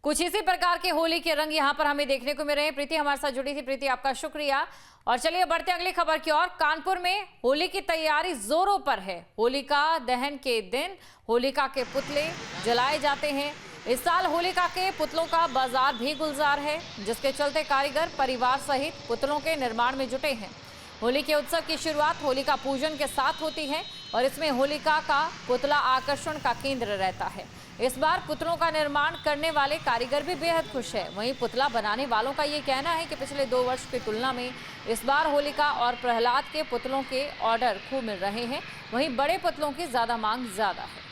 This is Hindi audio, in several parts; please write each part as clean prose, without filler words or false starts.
कुछ इसी प्रकार के होली के रंग यहाँ पर हमें देखने को मिल रहे हैं। प्रीति हमारे साथ जुड़ी थी। प्रीति, आपका शुक्रिया। और चलिए बढ़ते अगली खबर की ओर। कानपुर में होली की तैयारी जोरों पर है। होलिका दहन के दिन होलिका के पुतले जलाए जाते हैं। इस साल होलिका के पुतलों का बाजार भी गुलजार है, जिसके चलते कारीगर परिवार सहित पुतलों के निर्माण में जुटे हैं। होली के उत्सव की शुरुआत होलिका पूजन के साथ होती है और इसमें होलिका का पुतला आकर्षण का केंद्र रहता है। इस बार पुतलों का निर्माण करने वाले कारीगर भी बेहद खुश है। वहीं पुतला बनाने वालों का ये कहना है कि पिछले 2 वर्ष की तुलना में इस बार होलिका और प्रहलाद के पुतलों के ऑर्डर खूब मिल रहे हैं। वहीं बड़े पुतलों की मांग ज्यादा है।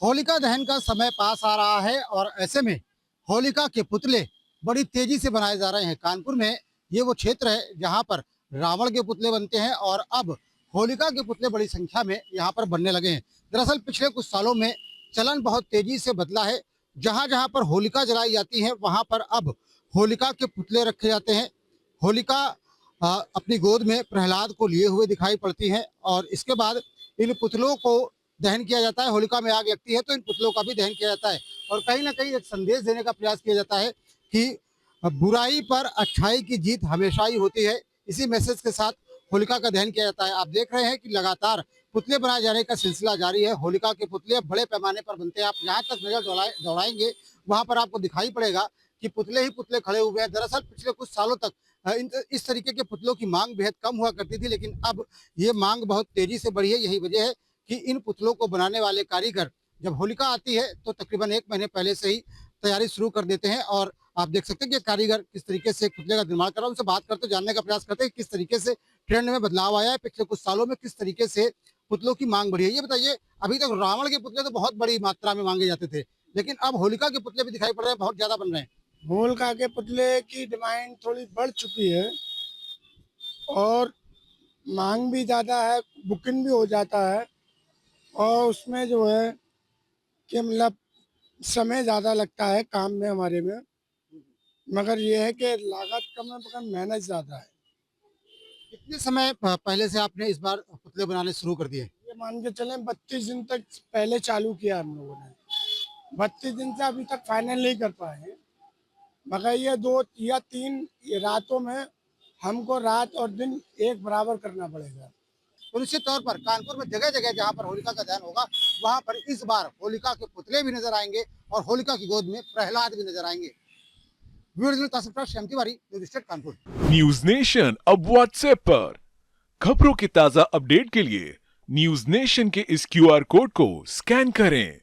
होलिका दहन का समय पास आ रहा है और ऐसे में होलिका के पुतले बड़ी तेजी से बनाए जा रहे हैं। कानपुर में ये वो क्षेत्र है जहां पर रावण के पुतले बनते हैं और अब होलिका के पुतले बड़ी संख्या में यहाँ पर बनने लगे हैं। दरअसल पिछले कुछ सालों में चलन बहुत तेजी से बदला है। जहां जहां पर होलिका जलाई जाती है वहां पर अब होलिका के पुतले रखे जाते हैं। होलिका अपनी गोद में प्रहलाद को लिए हुए दिखाई पड़ती है और इसके बाद इन पुतलों को दहन किया जाता है। होलिका में आग लगती है तो इन पुतलों का भी दहन किया जाता है और कहीं ना कहीं एक संदेश देने का प्रयास किया जाता है कि बुराई पर अच्छाई की जीत हमेशा ही होती है। इसी मैसेज के साथ होलिका का दहन किया जाता है। आप देख रहे हैं कि लगातार पुतले बनाए जाने का सिलसिला जारी है। होलिका के पुतले अब बड़े पैमाने पर बनते हैं। आप जहाँ तक नजर दौड़ाएंगे वहां पर आपको दिखाई पड़ेगा कि पुतले ही पुतले खड़े हुए हैं। दरअसल पिछले कुछ सालों तक इस तरीके के पुतलों की मांग बेहद कम हुआ करती थी, लेकिन अब ये मांग बहुत तेजी से बढ़ी है। यही वजह है कि इन पुतलों को बनाने वाले कारीगर जब होलिका आती है तो तकरीबन 1 महीने पहले से ही तैयारी शुरू कर देते हैं। और आप देख सकते हैं कि कारीगर किस तरीके से पुतले का निर्माण कर रहा है। उनसे बात करते जानने का प्रयास करते हैं किस तरीके से ट्रेंड में बदलाव आया है, पिछले कुछ सालों में किस तरीके से पुतलों की मांग बढ़ी है। ये बताइए, अभी तक रावण के पुतले तो बहुत बड़ी मात्रा में मांगे जाते थे, लेकिन अब होलिका के पुतले भी दिखाई पड़ रहे हैं, बहुत ज्यादा बन रहे हैं। होलिका के पुतले की डिमांड थोड़ी बढ़ चुकी है और मांग भी ज़्यादा है, बुकिंग भी हो जाता है और उसमें जो है कि मतलब समय ज़्यादा लगता है काम में हमारे में, मगर ये है कि लागत कम है मगर मेहनत ज़्यादा है। कितने समय पहले से आपने इस बार पुतले बनाने शुरू कर दिए? ये मान के चलें 32 दिन तक पहले चालू किया हम लोगों ने। 32 दिन से अभी तक फाइनल नहीं कर पाए हैं, मगर ये 2 या 3 रातों में हमको रात और दिन एक बराबर करना पड़ेगा। तो निश्चित तौर पर कानपुर में जगह जगह जहां पर होलिका का दहन होगा वहां पर इस बार होलिका के पुतले भी नजर आएंगे और होलिका की गोद में प्रहलाद भी नजर आएंगे। Shyam Tiwari, news state Kanpur. News nation अब व्हाट्सएप पर खबरों के ताजा अपडेट के लिए न्यूज नेशन के इस QR कोड को स्कैन करें।